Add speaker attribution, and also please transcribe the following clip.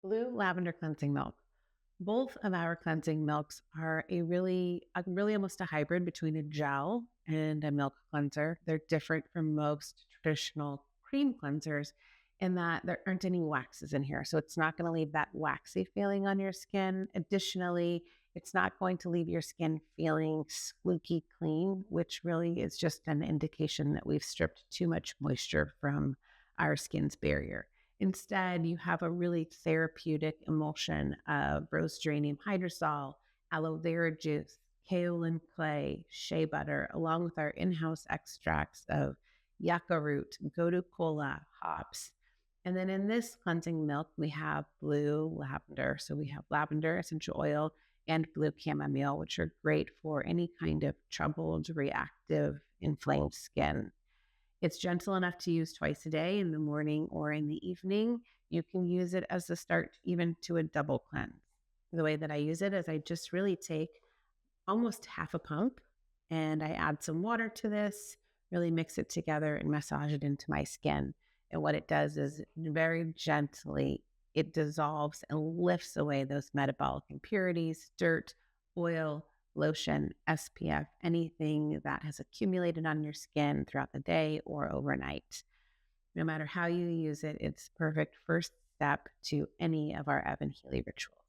Speaker 1: Blue Lavender Cleansing Milk. Both of our cleansing milks are really almost a hybrid between a gel and a milk cleanser. They're different from most traditional cream cleansers in that there aren't any waxes in here. So it's not going to leave that waxy feeling on your skin. Additionally, it's not going to leave your skin feeling squeaky clean, which really is just an indication that we've stripped too much moisture from our skin's barrier. Instead, you have a really therapeutic emulsion of rose geranium hydrosol, aloe vera juice, kaolin clay, shea butter, along with our in-house extracts of yucca root, gotu kola, hops. And then in this cleansing milk, we have blue lavender. So we have lavender essential oil and blue chamomile, which are great for any kind of troubled, reactive, inflamed skin. It's gentle enough to use twice a day in the morning or in the evening. You can use it as a start even to a double cleanse. The way that I use it is I just really take almost half a pump and I add some water to this, really mix it together and massage it into my skin. And what it does is very gently, it dissolves and lifts away those metabolic impurities, dirt, oil, lotion, SPF, anything that has accumulated on your skin throughout the day or overnight. No matter how you use it, it's perfect first step to any of our evanhealy rituals.